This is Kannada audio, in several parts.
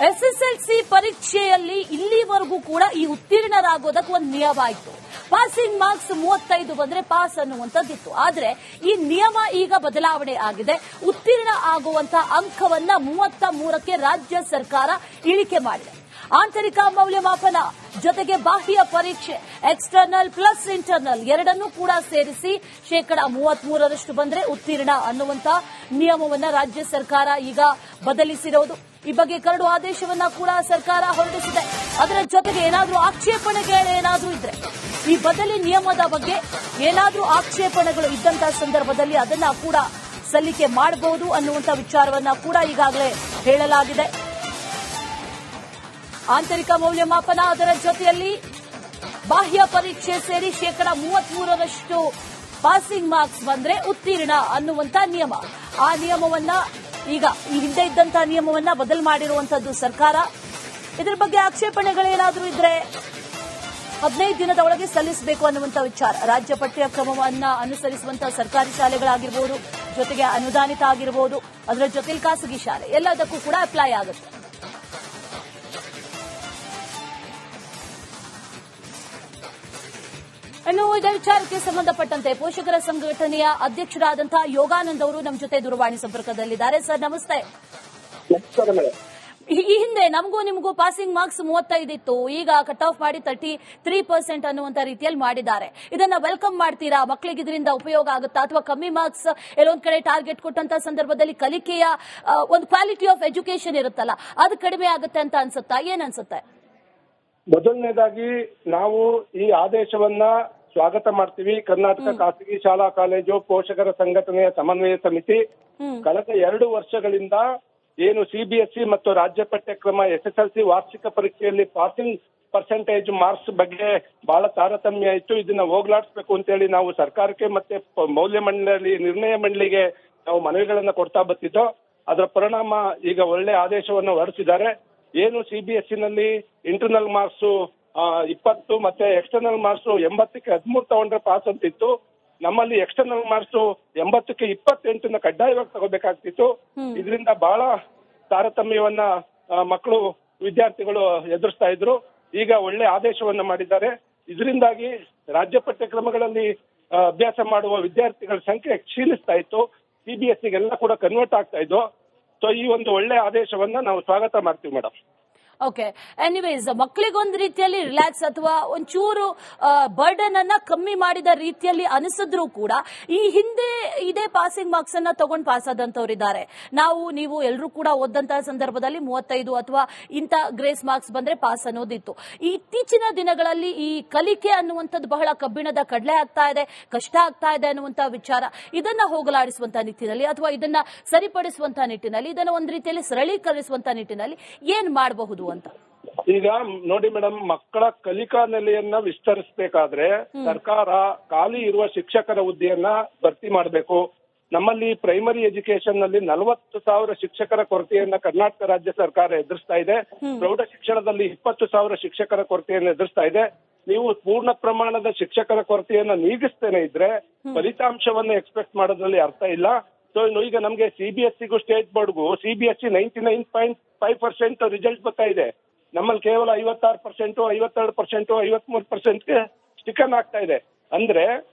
ಎಸ್ಎಸ್ಎಲ್ಸಿ ಪರೀಕ್ಷೆಯಲ್ಲಿ ಇಲ್ಲಿವರೆಗೂ ಕೂಡ ಈ ಉತ್ತೀರ್ಣರಾಗೋದಕ್ಕೆ ಒಂದು ನಿಯಮ ಇತ್ತು. ಪಾಸಿಂಗ್ ಮಾರ್ಕ್ಸ್ 35 ಬಂದ್ರೆ ಪಾಸ್ ಅನ್ನುವಂಥದ್ದಿತ್ತು. ಆದ್ರೆ ಈ ನಿಯಮ ಈಗ ಬದಲಾವಣೆ ಆಗಿದೆ. ಉತ್ತೀರ್ಣ ಆಗುವಂತ ಅಂಕವನ್ನ 33ಕ್ಕೆ ರಾಜ್ಯ ಸರ್ಕಾರ ಇಳಿಕೆ ಮಾಡಿದೆ. ಆಂತರಿಕ ಮೌಲ್ಯಮಾಪನ ಜೊತೆಗೆ ಬಾಹ್ಯ ಪರೀಕ್ಷೆ ಎಕ್ಸ್ಟರ್ನಲ್ ಪ್ಲಸ್ ಇಂಟರ್ನಲ್ ಎರಡನ್ನೂ ಕೂಡ ಸೇರಿಸಿ 33% ಬಂದ್ರೆ ಉತ್ತೀರ್ಣ ಅನ್ನುವಂತ ನಿಯಮವನ್ನ ರಾಜ್ಯ ಸರ್ಕಾರ ಈಗ ಬದಲಿಸಿರೋದು. ಈ ಬಗ್ಗೆ ಕರಡು ಆದೇಶವನ್ನ ಕೂಡ ಸರ್ಕಾರ ಹೊರಡಿಸಿದೆ. ಅದರ ಜೊತೆಗೆ ಏನಾದರೂ ಆಕ್ಷೇಪಣೆಗಳೇನಾದ್ರೂ ಇದ್ರೆ ಈ ಬದಲಿ ನಿಯಮದ ಬಗ್ಗೆ ಏನಾದರೂ ಆಕ್ಷೇಪಣೆಗಳು ಇದ್ದಂತಹ ಸಂದರ್ಭದಲ್ಲಿ ಅದನ್ನ ಕೂಡ ಸಲ್ಲಿಕೆ ಮಾಡಬಹುದು ಅನ್ನುವಂಥ ವಿಚಾರವನ್ನ ಕೂಡ ಈಗಾಗಲೇ ಹೇಳಲಾಗಿದೆ. ಆಂತರಿಕ ಮೌಲ್ಯಮಾಪನ ಅದರ ಜೊತೆಯಲ್ಲಿ ಬಾಹ್ಯ ಪರೀಕ್ಷೆ ಸೇರಿ 33% ಪಾಸಿಂಗ್ ಮಾರ್ಕ್ಸ್ ಬಂದ್ರೆ ಉತ್ತೀರ್ಣ ಅನ್ನುವಂತ ನಿಯಮ. ಆ ನಿಯಮವನ್ನ ಈಗ ಈ ಹಿಂದೆ ಇದ್ದಂತಹ ನಿಯಮವನ್ನ ಬದಲು ಮಾಡಿರುವಂತದ್ದು ಸರ್ಕಾರ. ಇದರ ಬಗ್ಗೆ ಆಕ್ಷೇಪಣೆಗಳೇನಾದರೂ ಇದ್ರೆ 15 ದಿನದ ಒಳಗೆ ಸಲ್ಲಿಸಬೇಕು ಅನ್ನುವಂಥ ವಿಚಾರ. ರಾಜ್ಯ ಪಠ್ಯಕ್ರಮವನ್ನ ಅನುಸರಿಸುವಂತಹ ಸರ್ಕಾರಿ ಶಾಲೆಗಳಾಗಿರ್ಬೋದು, ಜೊತೆಗೆ ಅನುದಾನಿತ ಆಗಿರಬಹುದು, ಅದರ ಜೊತೆಲಿ ಖಾಸಗಿ ಶಾಲೆ ಎಲ್ಲದಕ್ಕೂ ಕೂಡ ಅಪ್ಲೈ ಆಗುತ್ತೆ. ಇನ್ನು ಇದೇ ವಿಚಾರಕ್ಕೆ ಸಂಬಂಧಪಟ್ಟಂತೆ ಪೋಷಕರ ಸಂಘಟನೆಯ ಅಧ್ಯಕ್ಷರಾದಂತಹ ಯೋಗಾನಂದ್ ಅವರು ನಮ್ಮ ಜೊತೆ ದೂರವಾಣಿ ಸಂಪರ್ಕದಲ್ಲಿದ್ದಾರೆ. ಸರ್ ನಮಸ್ತೆ. ಈ ಹಿಂದೆ ನಮಗೂ ನಿಮಗೂ ಪಾಸಿಂಗ್ ಮಾರ್ಕ್ಸ್ 35 ಇತ್ತು, ಈಗ ಕಟ್ ಆಫ್ ಮಾಡಿ 33% ಅನ್ನುವಂತ ರೀತಿಯಲ್ಲಿ ಮಾಡಿದ್ದಾರೆ. ಇದನ್ನ ವೆಲ್ಕಮ್ ಮಾಡ್ತೀರಾ? ಮಕ್ಕಳಿಗೆ ಇದರಿಂದ ಉಪಯೋಗ ಆಗುತ್ತಾ, ಅಥವಾ ಕಮ್ಮಿ ಮಾರ್ಕ್ಸ್ ಎಲ್ಲೊಂದ್ ಕಡೆ ಟಾರ್ಗೆಟ್ ಕೊಟ್ಟಂತ ಸಂದರ್ಭದಲ್ಲಿ ಕಲಿಕೆಯ ಒಂದು ಕ್ವಾಲಿಟಿ ಆಫ್ ಎಜುಕೇಶನ್ ಇರುತ್ತಲ್ಲ ಅದು ಕಡಿಮೆ ಆಗುತ್ತೆ ಅಂತ ಅನ್ಸುತ್ತಾ? ಏನ್ ಅನ್ಸುತ್ತೆ? ಮೊದಲನೇದಾಗಿ ನಾವು ಈ ಆದೇಶವನ್ನ ಸ್ವಾಗತ ಮಾಡ್ತೀವಿ. ಕರ್ನಾಟಕ ಖಾಸಗಿ ಶಾಲಾ ಕಾಲೇಜು ಪೋಷಕರ ಸಂಘಟನೆಯ ಸಮನ್ವಯ ಸಮಿತಿ ಕಳೆದ 2 ವರ್ಷಗಳಿಂದ ಏನು ಸಿಬಿಎಸ್ಇ ಮತ್ತು ರಾಜ್ಯ ಪಠ್ಯಕ್ರಮ ಎಸ್ಎಸ್ಎಲ್ಸಿ ವಾರ್ಷಿಕ ಪರೀಕ್ಷೆಯಲ್ಲಿ ಪಾಸಿಂಗ್ ಪರ್ಸೆಂಟೇಜ್ ಮಾರ್ಕ್ಸ್ ಬಗ್ಗೆ ಬಹಳ ತಾರತಮ್ಯ ಇತ್ತು. ಇದನ್ನ ಹೋಗ್ಲಾಡಿಸಬೇಕು ಅಂತೇಳಿ ನಾವು ಸರ್ಕಾರಕ್ಕೆ ಮತ್ತೆ ನಿರ್ಣಯ ಮಂಡಳಿಗೆ ನಾವು ಮನವಿಗಳನ್ನ ಕೊಡ್ತಾ ಬರ್ತಿದ್ದೋ. ಅದರ ಪರಿಣಾಮ ಈಗ ಒಳ್ಳೆ ಆದೇಶವನ್ನು ಹೊರಡಿಸಿದ್ದಾರೆ. ಏನು ಸಿಬಿಎಸ್ಇನಲ್ಲಿ ಇಂಟರ್ನಲ್ ಮಾರ್ಕ್ಸ್ 20 ಮತ್ತೆ ಎಕ್ಸ್ಟರ್ನಲ್ ಮಾರ್ಕ್ಸ್ 80ಕ್ಕೆ 13 ತಗೊಂಡ್ರೆ ಪಾಸ್ ಅಂತಿತ್ತು. ನಮ್ಮಲ್ಲಿ ಎಕ್ಸ್ಟರ್ನಲ್ ಮಾರ್ಕ್ಸ್ 80ಕ್ಕೆ 28 ಕಡ್ಡಾಯವಾಗಿ ತಗೋಬೇಕಾಗ್ತಿತ್ತು. ಇದರಿಂದ ಬಹಳ ತಾರತಮ್ಯವನ್ನ ಮಕ್ಕಳು ವಿದ್ಯಾರ್ಥಿಗಳು ಎದುರಿಸ್ತಾ ಇದ್ರು. ಈಗ ಒಳ್ಳೆ ಆದೇಶವನ್ನ ಮಾಡಿದ್ದಾರೆ. ಇದರಿಂದಾಗಿ ರಾಜ್ಯ ಪಠ್ಯಕ್ರಮಗಳಲ್ಲಿ ಅಭ್ಯಾಸ ಮಾಡುವ ವಿದ್ಯಾರ್ಥಿಗಳ ಸಂಖ್ಯೆ ಕ್ಷೀಣಿಸ್ತಾ ಇತ್ತು. ಸಿಬಿಎಸ್ಇಗೆಲ್ಲ ಕೂಡ ಕನ್ವರ್ಟ್ ಆಗ್ತಾ ಇದ್ದು. ಸೊ ಈ ಒಂದು ಒಳ್ಳೆ ಆದೇಶವನ್ನ ನಾವು ಸ್ವಾಗತ ಮಾಡ್ತೀವಿ ಮೇಡಮ್. ಓಕೆ, ಎನಿವೇಸ್ ಮಕ್ಕಳಿಗೊಂದು ರೀತಿಯಲ್ಲಿ ರಿಲ್ಯಾಕ್ಸ್ ಅಥವಾ ಒಂಚೂರು ಬರ್ಡನ್ ಅನ್ನ ಕಮ್ಮಿ ಮಾಡಿದ ರೀತಿಯಲ್ಲಿ ಅನಿಸಿದ್ರು ಕೂಡ ಈ ಹಿಂದೆ ಇದೇ ಪಾಸಿಂಗ್ ಮಾರ್ಕ್ಸ್ ಅನ್ನ ತಗೊಂಡು ಪಾಸ್ ಆದಂತವರಿದ್ದಾರೆ. ನೀವು ಎಲ್ಲರೂ ಕೂಡ ಓದಂತಹ ಸಂದರ್ಭದಲ್ಲಿ 35 ಅಥವಾ ಇಂಥ ಗ್ರೇಸ್ ಮಾರ್ಕ್ಸ್ ಬಂದ್ರೆ ಪಾಸ್ ಅನ್ನೋದಿತ್ತು. ಇತ್ತೀಚಿನ ದಿನಗಳಲ್ಲಿ ಈ ಕಲಿಕೆ ಅನ್ನುವಂಥದ್ದು ಬಹಳ ಕಬ್ಬಿಣದ ಕಡಲೆ ಆಗ್ತಾ ಇದೆ, ಕಷ್ಟ ಆಗ್ತಾ ಇದೆ ಅನ್ನುವಂಥ ವಿಚಾರ. ಇದನ್ನ ಹೋಗಲಾಡಿಸುವಂತಹ ನಿಟ್ಟಿನಲ್ಲಿ ಅಥವಾ ಇದನ್ನ ಸರಿಪಡಿಸುವಂತಹ ನಿಟ್ಟಿನಲ್ಲಿ, ಇದನ್ನ ಒಂದು ರೀತಿಯಲ್ಲಿ ಸರಳೀಕರಿಸುವಂತಹ ನಿಟ್ಟಿನಲ್ಲಿ ಏನ್ ಮಾಡಬಹುದು ಅಂತ? ಈಗ ನೋಡಿ ಮೇಡಮ್, ಮಕ್ಕಳ ಕಲಿಕಾ ನೆಲೆಯನ್ನ ವಿಸ್ತರಿಸಬೇಕಾದ್ರೆ ಸರ್ಕಾರ ಖಾಲಿ ಇರುವ ಶಿಕ್ಷಕರ ಹುದ್ದೆಯನ್ನ ಭರ್ತಿ ಮಾಡಬೇಕು. ನಮ್ಮಲ್ಲಿ ಪ್ರೈಮರಿ ಎಜುಕೇಶನ್ ನಲ್ಲಿ 40,000 ಶಿಕ್ಷಕರ ಕೊರತೆಯನ್ನ ಕರ್ನಾಟಕ ರಾಜ್ಯ ಸರ್ಕಾರ ಎದುರಿಸ್ತಾ ಇದೆ. ಪ್ರೌಢ ಶಿಕ್ಷಣದಲ್ಲಿ 20,000 ಶಿಕ್ಷಕರ ಕೊರತೆಯನ್ನು ಎದುರಿಸ್ತಾ ಇದೆ. ನೀವು ಪೂರ್ಣ ಪ್ರಮಾಣದ ಶಿಕ್ಷಕರ ಕೊರತೆಯನ್ನ ನೀಗಿಸ್ತೇನೆ ಇದ್ರೆ ಫಲಿತಾಂಶವನ್ನ ಎಕ್ಸ್ಪೆಕ್ಟ್ ಮಾಡೋದ್ರಲ್ಲಿ ಅರ್ಥ ಇಲ್ಲ. ಸೊ ಈಗ ನಮ್ಗೆ ಸಿಬಿಎಸ್ಇಗೂ ಸ್ಟೇಟ್ ಬೋರ್ಡ್ಗೂ ಸಿಬಿಎಸ್ಇ 99.5% ರಿಸಲ್ಟ್ ಬರ್ತಾ ಇದೆ. ನಮ್ಮಲ್ಲಿ ಕೇವಲ 56%, 52%, 53%ಗೆ ಸ್ಟಿಕನ್ ಆಗ್ತಾ ಇದೆ. ಅಂದ್ರೆ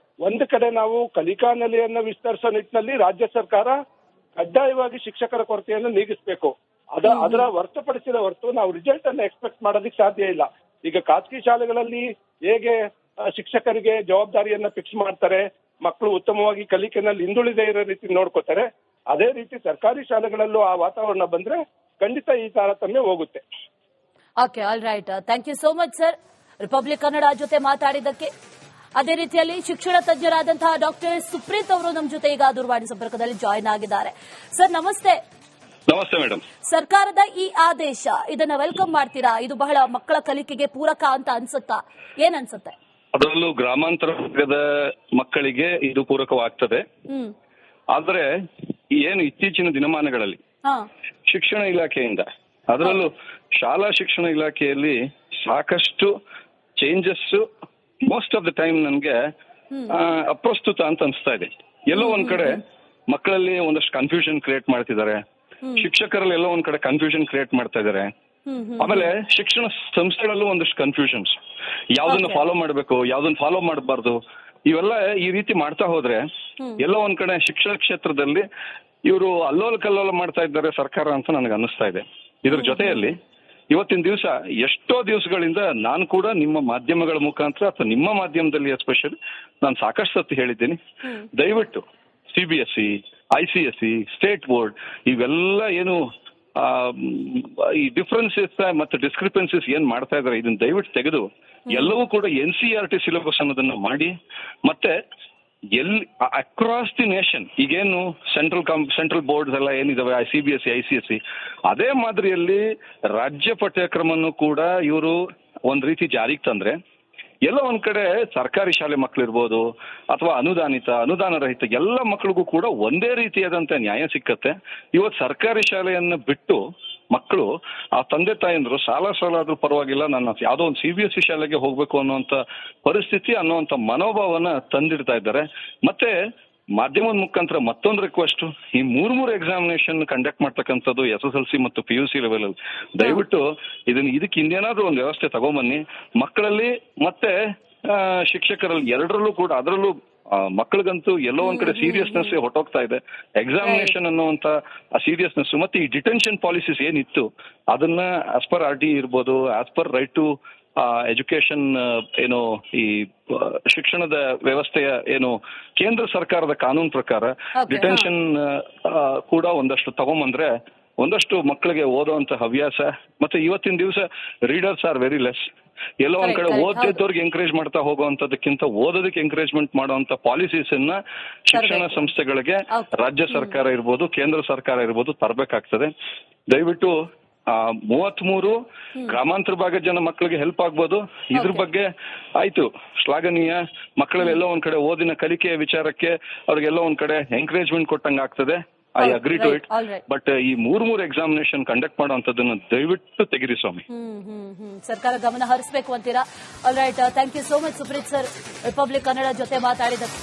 ಒಂದು ಕಡೆ ನಾವು ಕಲಿಕಾ ನೆಲೆಯನ್ನ ವಿಸ್ತರಿಸೋ ನಿಟ್ಟಿನಲ್ಲಿ ರಾಜ್ಯ ಸರ್ಕಾರ ಕಡ್ಡಾಯವಾಗಿ ಶಿಕ್ಷಕರ ಕೊರತೆಯನ್ನು ನೀಗಿಸಬೇಕು. ಅದರ ಹೊರತುಪಡಿಸಿದ ಹೊರತು ನಾವು ರಿಸಲ್ಟ್ ಅನ್ನ ಎಕ್ಸ್ಪೆಕ್ಟ್ ಮಾಡೋದಕ್ಕೆ ಸಾಧ್ಯ ಇಲ್ಲ. ಈಗ ಖಾಸಗಿ ಶಾಲೆಗಳಲ್ಲಿ ಹೇಗೆ ಶಿಕ್ಷಕರಿಗೆ ಜವಾಬ್ದಾರಿಯನ್ನ ಫಿಕ್ಸ್ ಮಾಡ್ತಾರೆ, ಮಕ್ಕಳು ಉತ್ತಮವಾಗಿ ಕಲಿಕೆನಲ್ಲಿ ಹಿಂದುಳಿದೇ ಇರೋ ರೀತಿ ನೋಡ್ಕೋತಾರೆ, ಅದೇ ರೀತಿ ಸರ್ಕಾರಿ ಶಾಲೆಗಳಲ್ಲೂ ಆ ವಾತಾವರಣ ಬಂದ್ರೆ ಖಂಡಿತ ಈ ತಾರತಮ್ಯ ಹೋಗುತ್ತೆ. Okay, all right, thank you so much sir, Republic Kannada ಜೊತೆ ಮಾತಾಡಿದ್ದಕ್ಕೆ. ಅದೇ ರೀತಿಯಲ್ಲಿ ಶಿಕ್ಷಣ ತಜ್ಞರಾದಂತಹ ಡಾಕ್ಟರ್ ಸುಪ್ರೀತ್ ಅವರು ನಮ್ಮ ಜೊತೆ ಈಗ ದೂರವಾಣಿ ಸಂಪರ್ಕದಲ್ಲಿ ಜಾಯಿನ್ ಆಗಿದ್ದಾರೆ. ಸರ್ ನಮಸ್ತೆ. ನಮಸ್ತೆ ಮೇಡಮ್. ಸರ್ಕಾರದ ಈ ಆದೇಶ ಇದನ್ನ ವೆಲ್ಕಮ್ ಮಾಡ್ತೀರಾ? ಇದು ಬಹಳ ಮಕ್ಕಳ ಕಲಿಕೆಗೆ ಪೂರಕ ಅಂತ ಅನ್ಸುತ್ತಾ? ಏನ್ ಅನ್ಸುತ್ತೆ? ಅದರಲ್ಲೂ ಗ್ರಾಮಾಂತರ ವರ್ಗದ ಮಕ್ಕಳಿಗೆ ಇದು ಪೂರಕವಾಗ್ತದೆ. ಆದ್ರೆ ಏನು ಇತ್ತೀಚಿನ ದಿನಮಾನಗಳಲ್ಲಿ ಶಿಕ್ಷಣ ಇಲಾಖೆಯಿಂದ, ಅದರಲ್ಲೂ ಶಾಲಾ ಶಿಕ್ಷಣ ಇಲಾಖೆಯಲ್ಲಿ ಸಾಕಷ್ಟು changes most of the time ನನ್ಗೆ ಅಪ್ರಸ್ತುತ ಅಂತ ಅನಿಸ್ತಾ ಇದೆ. ಎಲ್ಲೋ ಒಂದ್ ಕಡೆ ಮಕ್ಕಳಲ್ಲಿ ಒಂದಷ್ಟು ಕನ್ಫ್ಯೂಷನ್ ಕ್ರಿಯೇಟ್ ಮಾಡ್ತಿದ್ದಾರೆ, ಶಿಕ್ಷಕರಲ್ಲಿ ಎಲ್ಲೋ ಒಂದ್ ಕಡೆ ಕನ್ಫ್ಯೂಷನ್ ಕ್ರಿಯೇಟ್ ಮಾಡ್ತಾ ಇದ್ದಾರೆ. ಆಮೇಲೆ ಶಿಕ್ಷಣ ಸಂಸ್ಥೆಗಳಲ್ಲೂ ಒಂದಷ್ಟು ಕನ್ಫ್ಯೂಷನ್ಸ್, ಯಾವ್ದನ್ನ ಫಾಲೋ ಮಾಡ್ಬೇಕು, ಯಾವ್ದನ್ನ ಫಾಲೋ ಮಾಡಬಾರ್ದು, ಇವೆಲ್ಲ ಈ ರೀತಿ ಮಾಡ್ತಾ ಹೋದ್ರೆ ಎಲ್ಲೋ ಒಂದ್ ಕಡೆ ಶಿಕ್ಷಣ ಕ್ಷೇತ್ರದಲ್ಲಿ ಇವರು ಅಲ್ಲೋಲ ಕಲ್ಲೋಲ ಮಾಡ್ತಾ ಇದ್ದಾರೆ ಸರ್ಕಾರ ಅಂತ ನನಗೆ ಅನ್ನಿಸ್ತಾ ಇದೆ. ಇದ್ರ ಜೊತೆಯಲ್ಲಿ ಇವತ್ತಿನ ದಿವಸ ಎಷ್ಟೋ ದಿವಸಗಳಿಂದ ನಾನು ಕೂಡ ನಿಮ್ಮ ಮಾಧ್ಯಮಗಳ ಮುಖಾಂತರ ಅಥವಾ ನಿಮ್ಮ ಮಾಧ್ಯಮದಲ್ಲಿ ಎಸ್ಪೆಷಲಿ ನಾನು ಸಾಕಷ್ಟು ಸತಿ ಹೇಳಿದ್ದೀನಿ, ದಯವಿಟ್ಟು CBSE, ICSE, ಸ್ಟೇಟ್ ಬೋರ್ಡ್ ಇವೆಲ್ಲ ಏನು ಈ ಡಿಫ್ರೆನ್ಸಸ್ ಮತ್ತು ಡಿಸ್ಕ್ರಿಪೆನ್ಸಿಸ್ ಏನ್ ಮಾಡ್ತಾ ಇದಾರೆ ಇದನ್ನ ದಯವಿಟ್ಟು ತೆಗೆದು ಎಲ್ಲವೂ ಕೂಡ NCERT ಸಿಲೆಬಸ್ ಅನ್ನೋದನ್ನ ಮಾಡಿ, ಮತ್ತೆ ಅಕ್ರಾಸ್ ದಿ ನೇಷನ್ ಈಗೇನು ಸೆಂಟ್ರಲ್ ಬೋರ್ಡ್ಸ್ ಎಲ್ಲ ಏನಿದಾವೆ CBSE, ICSE ಅದೇ ಮಾದರಿಯಲ್ಲಿ ರಾಜ್ಯ ಪಠ್ಯಕ್ರಮವನ್ನು ಕೂಡ ಇವರು ಒಂದ್ ರೀತಿ ಜಾರಿಗೆ ತಂದ್ರೆ ಎಲ್ಲ ಒಂದ್ ಕಡೆ ಸರ್ಕಾರಿ ಶಾಲೆ ಮಕ್ಕಳಿರ್ಬೋದು ಅಥವಾ ಅನುದಾನ ರಹಿತ ಎಲ್ಲ ಮಕ್ಕಳಿಗೂ ಕೂಡ ಒಂದೇ ರೀತಿಯಾದಂತ ನ್ಯಾಯ ಸಿಕ್ಕತ್ತೆ. ಇವತ್ತು ಸರ್ಕಾರಿ ಶಾಲೆಯನ್ನ ಬಿಟ್ಟು ಮಕ್ಕಳು ಆ ತಂದೆ ತಾಯಂದ್ರು ಸಾಲ ಆದ್ರೂ ಪರವಾಗಿಲ್ಲ, ನನ್ನ ಯಾವ್ದೋ ಒಂದು CBSE ಶಾಲೆಗೆ ಹೋಗ್ಬೇಕು ಅನ್ನುವಂತ ಪರಿಸ್ಥಿತಿ ಅನ್ನುವಂತ ಮನೋಭಾವನ ತಂದಿಡ್ತಾ ಇದ್ದಾರೆ. ಮತ್ತೆ ಮಾಧ್ಯಮದ ಮುಖಾಂತರ ಮತ್ತೊಂದು ರಿಕ್ವೆಸ್ಟ್, ಈ ಮೂರು ಎಕ್ಸಾಮಿನೇಷನ್ ಕಂಡಕ್ಟ್ ಮಾಡ್ತಕ್ಕಂಥದ್ದು SSLC ಮತ್ತು PUC ಲೆವೆಲ್ ಅಲ್ಲಿ ದಯವಿಟ್ಟು ಇದಕ್ಕೆ ಇನ್ನೇನಾದ್ರೂ ಒಂದು ವ್ಯವಸ್ಥೆ ತಗೊಂಬನ್ನಿ. ಮಕ್ಕಳಲ್ಲಿ ಮತ್ತೆ ಶಿಕ್ಷಕರಲ್ಲಿ ಎರಡರಲ್ಲೂ ಕೂಡ, ಅದರಲ್ಲೂ ಮಕ್ಕಳಿಗಂತೂ ಎಲ್ಲೋ ಒಂದ್ ಕಡೆ ಸೀರಿಯಸ್ನೆಸ್ ಹೊಟ್ಟೋಗ್ತಾ ಇದೆ. ಎಕ್ಸಾಮಿನೇಷನ್ ಅನ್ನುವಂತ ಆ ಸೀರಿಯಸ್ನೆಸ್ ಮತ್ತೆ ಈ ಡಿಟೆನ್ಷನ್ ಪಾಲಿಸೀಸ್ ಏನಿತ್ತು ಅದನ್ನ ಆಸ್ ಪರ್ RT ಇರ್ಬೋದು, as per right to education ಏನು ಈ ಶಿಕ್ಷಣದ ವ್ಯವಸ್ಥೆಯ ಏನು ಕೇಂದ್ರ ಸರ್ಕಾರದ ಕಾನೂನು ಪ್ರಕಾರ ಡಿಟೆನ್ಷನ್ ಕೂಡ ಒಂದಷ್ಟು ತಗೊಂಬಂದ್ರೆ ಒಂದಷ್ಟು ಮಕ್ಕಳಿಗೆ ಓದುವಂತ ಹವ್ಯಾಸ, ಮತ್ತೆ ಇವತ್ತಿನ ದಿವಸ ರೀಡರ್ಸ್ ಆರ್ ವೆರಿ ಲೆಸ್. ಎಲ್ಲೋ ಒಂದ್ ಕಡೆ ಓದಿದ್ದವ್ರಿಗೆ ಎಂಕರೇಜ್ ಮಾಡ್ತಾ ಹೋಗುವಂತದಕ್ಕಿಂತ ಓದೋದಕ್ಕೆ ಎಂಕರೇಜ್ಮೆಂಟ್ ಮಾಡುವಂತ ಪಾಲಿಸೀಸ್ ಅನ್ನ ಶಿಕ್ಷಣ ಸಂಸ್ಥೆಗಳಿಗೆ ರಾಜ್ಯ ಸರ್ಕಾರ ಇರ್ಬೋದು, ಕೇಂದ್ರ ಸರ್ಕಾರ ಇರ್ಬೋದು ತರಬೇಕಾಗ್ತದೆ. ದಯವಿಟ್ಟು 33 ಗ್ರಾಮಾಂತರ ಭಾಗದ ಜನ ಮಕ್ಕಳಿಗೆ ಹೆಲ್ಪ್ ಆಗ್ಬೋದು. ಇದ್ರ ಬಗ್ಗೆ ಆಯ್ತು ಶ್ಲಾಘನೀಯ. ಮಕ್ಕಳಲ್ಲಿ ಎಲ್ಲೋ ಒಂದ್ ಕಡೆ ಓದಿನ ಕಲಿಕೆಯ ವಿಚಾರಕ್ಕೆ ಅವ್ರಿಗೆಲ್ಲೋ ಒಂದ್ ಕಡೆ ಎಂಕರೇಜ್ಮೆಂಟ್ ಕೊಟ್ಟಂಗ ಆಗ್ತದೆ. I agree to it. But ಈ ಮೂರು ಎಕ್ಸಾಮಿನೇಷನ್ ಕಂಡಕ್ಟ್ ಮಾಡುವಂತದನ್ನ ದಯವಿಟ್ಟು ತೆಗಿರಿ ಸ್ವಾಮಿ. ಸರ್ಕಾರ ಗಮನ ಹರಿಸಬೇಕು ಅಂತೀರಾ? All right, thank you so much Supreet sir, Republic Kannada ಜೊತೆ ಮಾತಾಡಿದ್ದಕ್ಕೆ.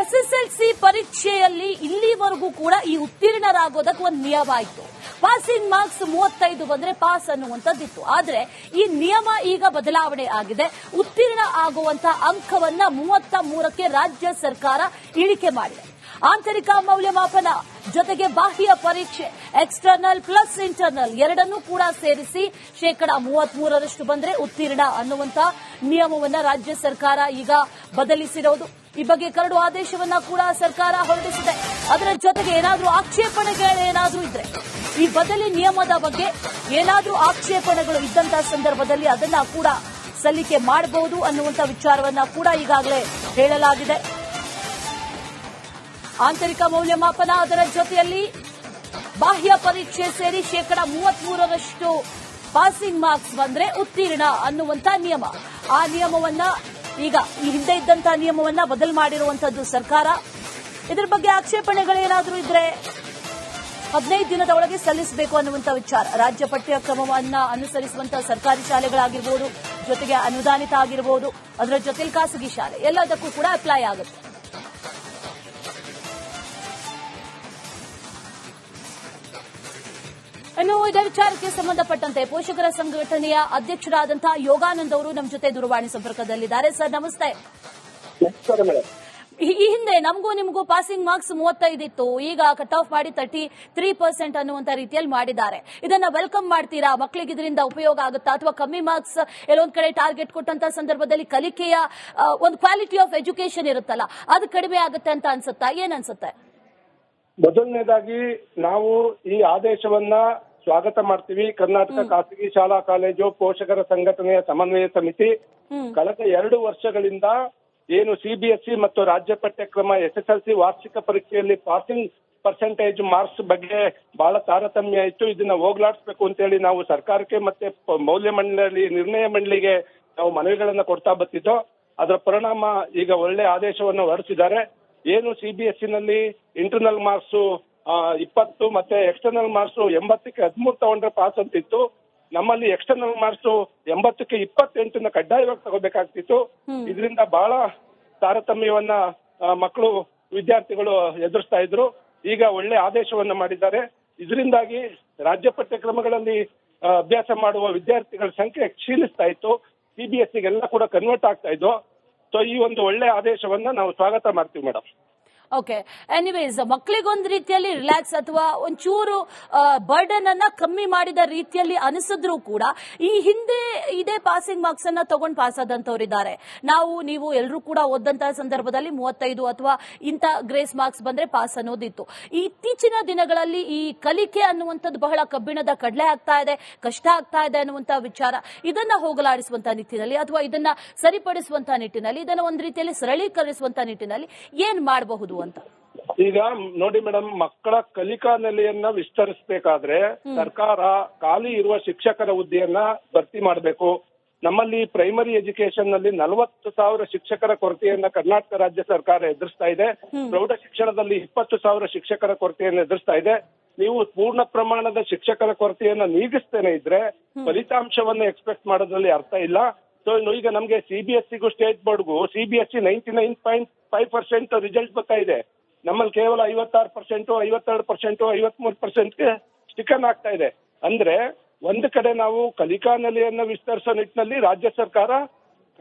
SSLC ಪರೀಕ್ಷೆಯಲ್ಲಿ ಇಲ್ಲಿವರೆಗೂ ಕೂಡ ಈ ಉತ್ತೀರ್ಣರಾಗೋದಕ್ಕೆ ಒಂದು ನಿಯಮ ಇತ್ತು. ಪಾಸಿಂಗ್ ಮಾರ್ಕ್ಸ್ 35 ಬಂದ್ರೆ ಪಾಸ್ ಅನ್ನುವಂಥದ್ದಿತ್ತು. ಆದ್ರೆ ಈ ನಿಯಮ ಈಗ ಬದಲಾವಣೆ ಆಗಿದೆ. ಉತ್ತೀರ್ಣ ಆಗುವಂತ ಅಂಕವನ್ನ 33ಕ್ಕೆ ರಾಜ್ಯ ಸರ್ಕಾರ ಇಳಿಕೆ ಮಾಡಿದೆ. ಆಂತರಿಕ ಮೌಲ್ಯಮಾಪನ ಜೊತೆಗೆ ಬಾಹ್ಯ ಪರೀಕ್ಷೆ, ಎಕ್ಸ್ಟರ್ನಲ್ ಪ್ಲಸ್ ಇಂಟರ್ನಲ್ ಎರಡನ್ನೂ ಕೂಡ ಸೇರಿಸಿ 33% ಬಂದ್ರೆ ಉತ್ತೀರ್ಣ ಅನ್ನುವಂತ ನಿಯಮವನ್ನ ರಾಜ್ಯ ಸರ್ಕಾರ ಈಗ ಬದಲಿಸಿರೋದು. ಈ ಬಗ್ಗೆ ಕರಡು ಆದೇಶವನ್ನ ಕೂಡ ಸರ್ಕಾರ ಹೊರಡಿಸಿದೆ. ಅದರ ಜೊತೆಗೆ ಏನಾದ್ರೂ ಆಕ್ಷೇಪಣೆಗಳೇನಾದ್ರೂ ಇದ್ರೆ, ಈ ಬದಲಿ ನಿಯಮದ ಬಗ್ಗೆ ಏನಾದ್ರೂ ಆಕ್ಷೇಪಣೆಗಳು ಇದ್ದಂತಹ ಸಂದರ್ಭದಲ್ಲಿ ಅದನ್ನ ಕೂಡ ಸಲ್ಲಿಕೆ ಮಾಡಬಹುದು ಅನ್ನುವಂತ ವಿಚಾರವನ್ನ ಕೂಡ ಈಗಾಗಲೇ ಹೇಳಲಾಗಿದೆ. ಆಂತರಿಕ ಮೌಲ್ಯಮಾಪನ ಅದರ ಜೊತೆಯಲ್ಲಿ ಬಾಹ್ಯ ಪರೀಕ್ಷೆ ಸೇರಿ 33% ಪಾಸಿಂಗ್ ಮಾರ್ಕ್ಸ್ ಬಂದ್ರೆ ಉತ್ತೀರ್ಣ ಅನ್ನುವಂತ ನಿಯಮ. ಆ ನಿಯಮವನ್ನ ಈಗ ಈ ಹಿಂದೆ ಇದ್ದಂತಹ ನಿಯಮವನ್ನ ಬದಲು ಮಾಡಿರುವಂತದ್ದು ಸರ್ಕಾರ. ಇದರ ಬಗ್ಗೆ ಆಕ್ಷೇಪಣೆಗಳೇನಾದ್ರೂ ಇದ್ರೆ 15 ದಿನದ ಒಳಗೆ ಸಲ್ಲಿಸಬೇಕು ಅನ್ನುವಂತ ವಿಚಾರ. ರಾಜ್ಯ ಪಠ್ಯಕ್ರಮವನ್ನ ಅನುಸರಿಸುವಂತಹ ಸರ್ಕಾರಿ ಶಾಲೆಗಳಾಗಿರ್ಬೋದು, ಜೊತೆಗೆ ಅನುದಾನಿತ ಆಗಿರಬಹುದು, ಅದರ ಜೊತೆಲಿ ಖಾಸಗಿ ಶಾಲೆ ಎಲ್ಲದಕ್ಕೂ ಕೂಡ ಅಪ್ಲೈ ಆಗುತ್ತೆ. ಇನ್ನು ಇದೇ ವಿಚಾರಕ್ಕೆ ಸಂಬಂಧಪಟ್ಟಂತೆ ಪೋಷಕರ ಸಂಘಟನೆಯ ಅಧ್ಯಕ್ಷರಾದಂತಹ ಯೋಗಾನಂದ್ ಅವರು ನಮ್ಮ ಜೊತೆ ದೂರವಾಣಿ ಸಂಪರ್ಕದಲ್ಲಿದ್ದಾರೆ. ಸರ್ ನಮಸ್ತೆ. ಈ ಹಿಂದೆ ನಮಗೂ ನಿಮಗೂ ಪಾಸಿಂಗ್ ಮಾರ್ಕ್ಸ್ 35 ಇತ್ತು, ಈಗ ಕಟ್ ಆಫ್ ಮಾಡಿ 33% ಅನ್ನುವಂತ ರೀತಿಯಲ್ಲಿ ಮಾಡಿದ್ದಾರೆ. ಇದನ್ನ ವೆಲ್ಕಮ್ ಮಾಡ್ತೀರಾ? ಮಕ್ಕಳಿಗೆ ಇದರಿಂದ ಉಪಯೋಗ ಆಗುತ್ತಾ, ಅಥವಾ ಕಮ್ಮಿ ಮಾರ್ಕ್ಸ್ ಎಲ್ಲೊಂದ್ ಕಡೆ ಟಾರ್ಗೆಟ್ ಕೊಟ್ಟಂತ ಸಂದರ್ಭದಲ್ಲಿ ಕಲಿಕೆಯ ಒಂದು ಕ್ವಾಲಿಟಿ ಆಫ್ ಎಜುಕೇಶನ್ ಇರುತ್ತಲ್ಲ, ಅದು ಕಡಿಮೆ ಆಗುತ್ತೆ ಅಂತ ಅನ್ಸುತ್ತಾ? ಏನ್ ಅನ್ಸುತ್ತೆ? ಮೊದಲನೇದಾಗಿ ನಾವು ಈ ಆದೇಶವನ್ನ ಸ್ವಾಗತ ಮಾಡ್ತೀವಿ. ಕರ್ನಾಟಕ ಖಾಸಗಿ ಶಾಲಾ ಕಾಲೇಜು ಪೋಷಕರ ಸಂಘಟನೆಯ ಸಮನ್ವಯ ಸಮಿತಿ ಕಳೆದ 2 ವರ್ಷಗಳಿಂದ ಏನು CBSE ಮತ್ತು ರಾಜ್ಯ ಪಠ್ಯಕ್ರಮ SSLC ವಾರ್ಷಿಕ ಪರೀಕ್ಷೆಯಲ್ಲಿ ಪಾಸಿಂಗ್ ಪರ್ಸೆಂಟೇಜ್ ಮಾರ್ಕ್ಸ್ ಬಗ್ಗೆ ಬಹಳ ತಾರತಮ್ಯ ಇತ್ತು. ಇದನ್ನ ಹೋಗ್ಲಾಡಿಸಬೇಕು ಅಂತೇಳಿ ನಾವು ಸರ್ಕಾರಕ್ಕೆ ಮತ್ತೆ ನಿರ್ಣಯ ಮಂಡಳಿಗೆ ನಾವು ಮನವಿಗಳನ್ನ ಕೊಡ್ತಾ ಬರ್ತಿದ್ದೋ. ಅದರ ಪರಿಣಾಮ ಈಗ ಒಳ್ಳೆ ಆದೇಶವನ್ನು ಹೊರಡಿಸಿದ್ದಾರೆ. ಏನು CBSE ನಲ್ಲಿ ಇಂಟರ್ನಲ್ ಮಾರ್ಕ್ಸ್ 20 ಮತ್ತೆ ಎಕ್ಸ್ಟರ್ನಲ್ ಮಾರ್ಕ್ಸ್ 80ಕ್ಕೆ 13 ತಗೊಂಡ್ರೆ ಪಾಸ್ ಅಂತಿತ್ತು. ನಮ್ಮಲ್ಲಿ ಎಕ್ಸ್ಟರ್ನಲ್ ಮಾರ್ಕ್ಸ್ 80ಕ್ಕೆ 28 ಕಡ್ಡಾಯವಾಗಿ ತಗೋಬೇಕಾಗ್ತಿತ್ತು. ಇದರಿಂದ ಬಹಳ ತಾರತಮ್ಯವನ್ನ ವಿದ್ಯಾರ್ಥಿಗಳು ಎದುರಿಸ್ತಾ ಇದ್ರು. ಈಗ ಒಳ್ಳೆ ಆದೇಶವನ್ನ ಮಾಡಿದ್ದಾರೆ. ಇದರಿಂದಾಗಿ ರಾಜ್ಯ ಪಠ್ಯಕ್ರಮಗಳಲ್ಲಿ ಅಭ್ಯಾಸ ಮಾಡುವ ವಿದ್ಯಾರ್ಥಿಗಳ ಸಂಖ್ಯೆ ಕ್ಷೀಣಿಸ್ತಾ ಇತ್ತು. CBSEಗೆಲ್ಲ ಕೂಡ ಕನ್ವರ್ಟ್ ಆಗ್ತಾ ಇದ್ದು. ಸೊ ಈ ಒಂದು ಒಳ್ಳೆ ಆದೇಶವನ್ನ ನಾವು ಸ್ವಾಗತ ಮಾಡ್ತೀವಿ ಮೇಡಮ್. ಓಕೆ, ಎನಿವೇಸ್ ಮಕ್ಕಳಿಗೊಂದು ರೀತಿಯಲ್ಲಿ ರಿಲ್ಯಾಕ್ಸ್ ಅಥವಾ ಒಂಚೂರು ಬರ್ಡನ್ ಅನ್ನ ಕಮ್ಮಿ ಮಾಡಿದ ರೀತಿಯಲ್ಲಿ ಅನಿಸಿದ್ರು ಕೂಡ ಈ ಹಿಂದೆ ಇದೇ ಪಾಸಿಂಗ್ ಮಾರ್ಕ್ಸ್ ಅನ್ನ ತಗೊಂಡು ಪಾಸ್ ಆದಂತವರಿದ್ದಾರೆ. ನೀವು ಎಲ್ಲರೂ ಕೂಡ ಓದಂತಹ ಸಂದರ್ಭದಲ್ಲಿ 35 ಅಥವಾ ಇಂಥ ಗ್ರೇಸ್ ಮಾರ್ಕ್ಸ್ ಬಂದ್ರೆ ಪಾಸ್ ಅನ್ನೋದಿತ್ತು. ಇತ್ತೀಚಿನ ದಿನಗಳಲ್ಲಿ ಈ ಕಲಿಕೆ ಅನ್ನುವಂಥದ್ದು ಬಹಳ ಕಬ್ಬಿಣದ ಕಡಲೆ ಆಗ್ತಾ ಇದೆ, ಕಷ್ಟ ಆಗ್ತಾ ಇದೆ ಅನ್ನುವಂಥ ವಿಚಾರ. ಇದನ್ನ ಹೋಗಲಾಡಿಸುವಂತಹ ನಿಟ್ಟಿನಲ್ಲಿ ಅಥವಾ ಇದನ್ನ ಸರಿಪಡಿಸುವಂತಹ ನಿಟ್ಟಿನಲ್ಲಿ, ಇದನ್ನ ಒಂದು ರೀತಿಯಲ್ಲಿ ಸರಳೀಕರಿಸುವಂತಹ ನಿಟ್ಟಿನಲ್ಲಿ ಏನ್ ಮಾಡಬಹುದು ಅಂತ? ಈಗ ನೋಡಿ ಮೇಡಮ್, ಮಕ್ಕಳ ಕಲಿಕಾ ನೆಲೆಯನ್ನ ವಿಸ್ತರಿಸಬೇಕಾದ್ರೆ ಸರ್ಕಾರ ಖಾಲಿ ಇರುವ ಶಿಕ್ಷಕರ ಹುದ್ದೆಯನ್ನ ಭರ್ತಿ ಮಾಡಬೇಕು. ನಮ್ಮಲ್ಲಿ ಪ್ರೈಮರಿ ಎಜುಕೇಶನ್ ನಲ್ಲಿ 40,000 ಶಿಕ್ಷಕರ ಕೊರತೆಯನ್ನ ಕರ್ನಾಟಕ ರಾಜ್ಯ ಸರ್ಕಾರ ಎದುರಿಸ್ತಾ ಇದೆ. ಪ್ರೌಢ ಶಿಕ್ಷಣದಲ್ಲಿ 20,000 ಶಿಕ್ಷಕರ ಕೊರತೆಯನ್ನು ಎದುರಿಸ್ತಾ ಇದೆ. ನೀವು ಪೂರ್ಣ ಪ್ರಮಾಣದ ಶಿಕ್ಷಕರ ಕೊರತೆಯನ್ನ ನೀಗಿಸ್ತೇನೆ ಇದ್ರೆ ಫಲಿತಾಂಶವನ್ನ ಎಕ್ಸ್ಪೆಕ್ಟ್ ಮಾಡೋದ್ರಲ್ಲಿ ಅರ್ಥ ಇಲ್ಲ. ಸೊ ಈಗ ನಮ್ಗೆ CBSEಗೂ ಸ್ಟೇಟ್ ಬೋರ್ಡ್ಗೂ CBSE 99.5% ರಿಸಲ್ಟ್ ಬರ್ತಾ ಇದೆ. ನಮ್ಮಲ್ಲಿ ಕೇವಲ 56%, 52%, 53%ಗೆ ಸ್ಟಿಕನ್ ಆಗ್ತಾ ಇದೆ. ಅಂದ್ರೆ ಒಂದು ಕಡೆ ನಾವು ಕಲಿಕಾ ನೆಲೆಯನ್ನ ವಿಸ್ತರಿಸೋ ನಿಟ್ಟಿನಲ್ಲಿ ರಾಜ್ಯ ಸರ್ಕಾರ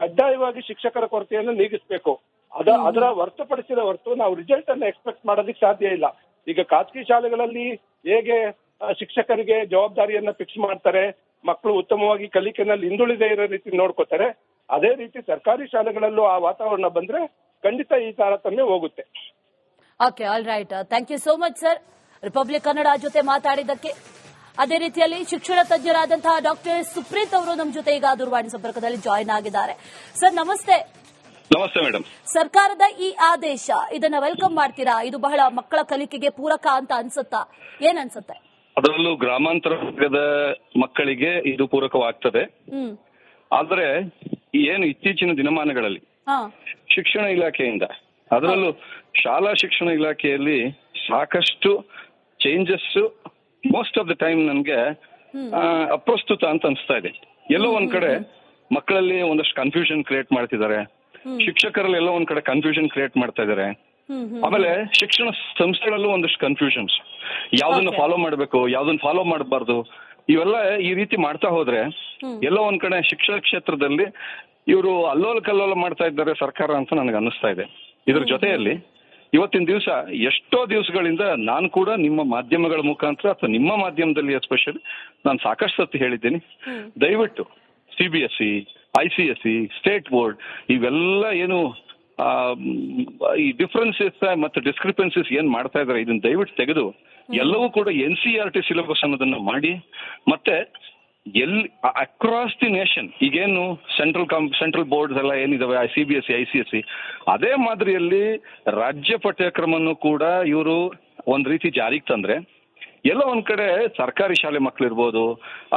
ಕಡ್ಡಾಯವಾಗಿ ಶಿಕ್ಷಕರ ಕೊರತೆಯನ್ನು ನೀಗಿಸಬೇಕು. ಅದರ ಹೊರತುಪಡಿಸಿದ ಹೊರತು ನಾವು ರಿಸಲ್ಟ್ ಅನ್ನ ಎಕ್ಸ್ಪೆಕ್ಟ್ ಮಾಡೋದಕ್ಕೆ ಸಾಧ್ಯ ಇಲ್ಲ. ಈಗ ಖಾಸಗಿ ಶಾಲೆಗಳಲ್ಲಿ ಹೇಗೆ ಶಿಕ್ಷಕರಿಗೆ ಜವಾಬ್ದಾರಿಯನ್ನ ಫಿಕ್ಸ್ ಮಾಡ್ತಾರೆ, ಮಕ್ಕಳು ಉತ್ತಮವಾಗಿ ಕಲಿಕೆನಲ್ಲಿ ಹಿಂದುಳಿದೇ ಇರೋ ರೀತಿ ನೋಡ್ಕೋತಾರೆ, ಅದೇ ರೀತಿ ಸರ್ಕಾರಿ ಶಾಲೆಗಳಲ್ಲೂ ಆ ವಾತಾವರಣ ಬಂದ್ರೆ ಖಂಡಿತ ಈ ತಾರತಮ್ಯ ಹೋಗುತ್ತೆ. Okay, all right, thank you so much sir, Republic Kannada ಜೊತೆ ಮಾತಾಡಿದ್ದಕ್ಕೆ. ಅದೇ ರೀತಿಯಲ್ಲಿ ಶಿಕ್ಷಣ ತಜ್ಞರಾದಂತಹ ಡಾಕ್ಟರ್ ಸುಪ್ರೀತ್ ಅವರು ನಮ್ಮ ಜೊತೆ ಈಗ ದೂರವಾಣಿ ಸಂಪರ್ಕದಲ್ಲಿ ಜಾಯಿನ್ ಆಗಿದ್ದಾರೆ. ಸರ್ ನಮಸ್ತೆ. ನಮಸ್ತೆ ಮೇಡಮ್. ಸರ್ಕಾರದ ಈ ಆದೇಶ ಇದನ್ನ ವೆಲ್ಕಮ್ ಮಾಡ್ತೀರಾ? ಇದು ಬಹಳ ಮಕ್ಕಳ ಕಲಿಕೆಗೆ ಪೂರಕ ಅಂತ ಅನ್ಸುತ್ತಾ? ಏನ್ ಅನ್ಸುತ್ತೆ? ಅದರಲ್ಲೂ ಗ್ರಾಮಾಂತರ ವರ್ಗದ ಮಕ್ಕಳಿಗೆ ಇದು ಪೂರಕವಾಗ್ತದೆ. ಆದ್ರೆ ಏನು ಇತ್ತೀಚಿನ ದಿನಮಾನಗಳಲ್ಲಿ ಶಿಕ್ಷಣ ಇಲಾಖೆಯಿಂದ, ಅದರಲ್ಲೂ ಶಾಲಾ ಶಿಕ್ಷಣ ಇಲಾಖೆಯಲ್ಲಿ ಸಾಕಷ್ಟು changes most of the time ನನ್ಗೆ ಅಪ್ರಸ್ತುತ ಅಂತ ಅನಿಸ್ತಾ ಇದೆ. ಎಲ್ಲೋ ಒಂದ್ ಕಡೆ ಮಕ್ಕಳಲ್ಲಿ ಒಂದಷ್ಟು ಕನ್ಫ್ಯೂಷನ್ ಕ್ರಿಯೇಟ್ ಮಾಡ್ತಿದ್ದಾರೆ, ಶಿಕ್ಷಕರಲ್ಲಿ ಎಲ್ಲೋ ಒಂದ್ ಕಡೆ ಕನ್ಫ್ಯೂಷನ್ ಕ್ರಿಯೇಟ್ ಮಾಡ್ತಾ ಇದ್ದಾರೆ. ಆಮೇಲೆ ಶಿಕ್ಷಣ ಸಂಸ್ಥೆಗಳಲ್ಲೂ ಒಂದಷ್ಟು ಕನ್ಫ್ಯೂಷನ್ಸ್, ಯಾವ್ದನ್ನ ಫಾಲೋ ಮಾಡ್ಬೇಕು, ಯಾವ್ದನ್ನ ಫಾಲೋ ಮಾಡಬಾರ್ದು, ಇವೆಲ್ಲ ಈ ರೀತಿ ಮಾಡ್ತಾ ಹೋದ್ರೆ ಎಲ್ಲೋ ಒಂದ್ ಕಡೆ ಶಿಕ್ಷಣ ಕ್ಷೇತ್ರದಲ್ಲಿ ಇವರು ಅಲ್ಲೋಲ ಕಲ್ಲೋಲ ಮಾಡ್ತಾ ಇದ್ದಾರೆ ಸರ್ಕಾರ ಅಂತ ನನಗೆ ಅನ್ನಿಸ್ತಾ ಇದೆ. ಇದ್ರ ಜೊತೆಯಲ್ಲಿ ಇವತ್ತಿನ ದಿವಸ ಎಷ್ಟೋ ದಿವಸಗಳಿಂದ ನಾನು ಕೂಡ ನಿಮ್ಮ ಮಾಧ್ಯಮಗಳ ಮುಖಾಂತರ ಅಥವಾ ನಿಮ್ಮ ಮಾಧ್ಯಮದಲ್ಲಿ ಎಸ್ಪೆಷಲಿ ನಾನು ಸಾಕಷ್ಟು ಸತಿ ಹೇಳಿದ್ದೀನಿ, ದಯವಿಟ್ಟು CBSE, ICSE, ಸ್ಟೇಟ್ ಬೋರ್ಡ್ ಇವೆಲ್ಲ ಏನು ಈ ಡಿಫ್ರೆನ್ಸಸ್ ಮತ್ತೆ ಡಿಸ್ಕ್ರಿಪೆನ್ಸಿಸ್ ಏನ್ ಮಾಡ್ತಾ ಇದಾರೆ ಇದನ್ನ ದಯವಿಟ್ಟು ತೆಗೆದು ಎಲ್ಲವೂ ಕೂಡ NCERT ಸಿಲೆಬಸ್ ಅನ್ನೋದನ್ನ ಮಾಡಿ, ಮತ್ತೆ ಅಕ್ರಾಸ್ ದಿ ನೇಷನ್ ಈಗೇನು ಸೆಂಟ್ರಲ್ ಬೋರ್ಡ್ಸ್ ಎಲ್ಲ ಏನಿದಾವೆ CBSE, ICSE ಅದೇ ಮಾದರಿಯಲ್ಲಿ ರಾಜ್ಯ ಪಠ್ಯಕ್ರಮವನ್ನು ಕೂಡ ಇವರು ಒಂದ್ ರೀತಿ ಜಾರಿಗೆ ತಂದ್ರೆ ಎಲ್ಲ ಒಂದ್ ಕಡೆ ಸರ್ಕಾರಿ ಶಾಲೆ ಮಕ್ಕಳಿರ್ಬೋದು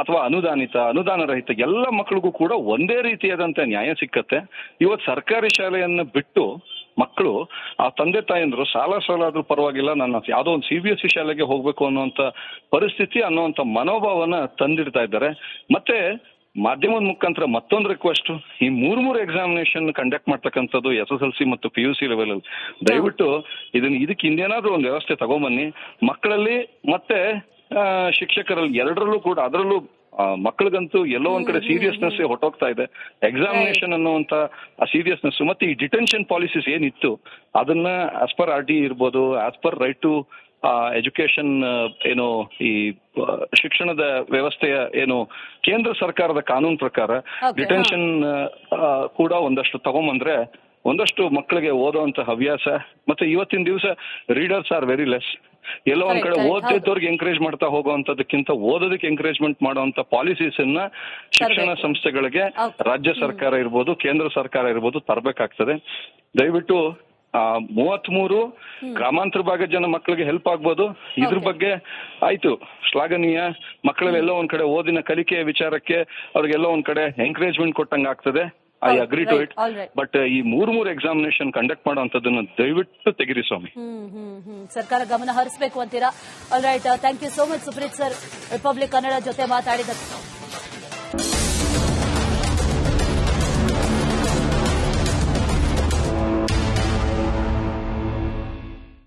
ಅಥವಾ ಅನುದಾನ ರಹಿತ ಎಲ್ಲ ಮಕ್ಕಳಿಗೂ ಕೂಡ ಒಂದೇ ರೀತಿಯಾದಂತ ನ್ಯಾಯ ಸಿಕ್ಕತ್ತೆ. ಇವತ್ತು ಸರ್ಕಾರಿ ಶಾಲೆಯನ್ನ ಬಿಟ್ಟು ಮಕ್ಕಳು ಆ ತಂದೆ ತಾಯಂದ್ರು ಸಾಲ ಆದ್ರೂ ಪರವಾಗಿಲ್ಲ, ನನ್ನ ಯಾವ್ದೋ ಒಂದು CBSE ಶಾಲೆಗೆ ಹೋಗ್ಬೇಕು ಅನ್ನುವಂತ ಪರಿಸ್ಥಿತಿ ಅನ್ನುವಂತ ಮನೋಭಾವನ ತಂದಿಡ್ತಾ ಇದ್ದಾರೆ. ಮತ್ತೆ ಮಾಧ್ಯಮದ ಮುಖಾಂತರ ಮತ್ತೊಂದು ರಿಕ್ವೆಸ್ಟ್, ಈ ಮೂರು ಎಕ್ಸಾಮಿನೇಷನ್ ಕಂಡಕ್ಟ್ ಮಾಡ್ತಕ್ಕಂಥದ್ದು SSLC ಮತ್ತು PUC ಲೆವೆಲ್ ಅಲ್ಲಿ ದಯವಿಟ್ಟು ಇದಕ್ಕೆ ಇನ್ನೇನಾದ್ರೂ ಒಂದು ವ್ಯವಸ್ಥೆ ತಗೊಂಬನ್ನಿ. ಮಕ್ಕಳಲ್ಲಿ ಮತ್ತೆ ಶಿಕ್ಷಕರಲ್ಲಿ ಎರಡರಲ್ಲೂ ಕೂಡ, ಅದರಲ್ಲೂ ಮಕ್ಕಳಿಗಂತೂ ಎಲ್ಲೋ ಒಂದ್ ಕಡೆ ಸೀರಿಯಸ್ನೆಸ್ ಹೊಟ್ಟೋಗ್ತಾ ಇದೆ. ಎಕ್ಸಾಮಿನೇಷನ್ ಅನ್ನುವಂತ ಆ ಸೀರಿಯಸ್ನೆಸ್ ಮತ್ತೆ ಈ ಡಿಟೆನ್ಷನ್ ಪಾಲಿಸೀಸ್ ಏನಿತ್ತು ಅದನ್ನ ಆಸ್ ಪರ್ RT ಇರ್ಬೋದು, as per right to education ಏನು ಈ ಶಿಕ್ಷಣದ ವ್ಯವಸ್ಥೆಯ ಏನು ಕೇಂದ್ರ ಸರ್ಕಾರದ ಕಾನೂನು ಪ್ರಕಾರ ಡಿಟೆನ್ಷನ್ ಕೂಡ ಒಂದಷ್ಟು ತಗೊಂಬಂದ್ರೆ ಒಂದಷ್ಟು ಮಕ್ಕಳಿಗೆ ಓದುವಂತ ಹವ್ಯಾಸ, ಮತ್ತೆ ಇವತ್ತಿನ ದಿವಸ ರೀಡರ್ಸ್ ಆರ್ ವೆರಿ ಲೆಸ್. ಎಲ್ಲೋ ಒಂದ್ ಕಡೆ ಓದಿದ್ದವ್ರಿಗೆ ಎಂಕರೇಜ್ ಮಾಡ್ತಾ ಹೋಗುವಂತದಕ್ಕಿಂತ ಓದೋದಕ್ಕೆ ಎಂಕರೇಜ್ಮೆಂಟ್ ಮಾಡುವಂತ ಪಾಲಿಸೀಸ್ ಅನ್ನ ಶಿಕ್ಷಣ ಸಂಸ್ಥೆಗಳಿಗೆ ರಾಜ್ಯ ಸರ್ಕಾರ ಇರ್ಬೋದು, ಕೇಂದ್ರ ಸರ್ಕಾರ ಇರ್ಬೋದು ತರಬೇಕಾಗ್ತದೆ. ದಯವಿಟ್ಟು 33 ಗ್ರಾಮಾಂತರ ಭಾಗದ ಜನ ಮಕ್ಕಳಿಗೆ ಹೆಲ್ಪ್ ಆಗ್ಬೋದು. ಇದ್ರ ಬಗ್ಗೆ ಆಯ್ತು ಶ್ಲಾಘನೀಯ. ಮಕ್ಕಳಲ್ಲೆಲ್ಲೋ ಒಂದ್ ಕಡೆ ಓದಿನ ಕಲಿಕೆಯ ವಿಚಾರಕ್ಕೆ ಅವ್ರಿಗೆಲ್ಲೋ ಒಂದ್ ಕಡೆ ಎಂಕರೇಜ್ಮೆಂಟ್ ಕೊಟ್ಟಂಗ ಆಗ್ತದೆ. I agree to it. But ಈ ಮೂರು ಎಕ್ಸಾಮಿನೇಷನ್ ಕಂಡಕ್ಟ್ ಮಾಡುವಂತದನ್ನ ದಯವಿಟ್ಟು ತೆಗಿರಿ ಸ್ವಾಮಿ. ಸರ್ಕಾರ ಗಮನ ಹರಿಸಬೇಕು ಅಂತೀರಾ? All right, thank you so much Supreet sir, Republic Kannada ಜೊತೆ ಮಾತಾಡಿದ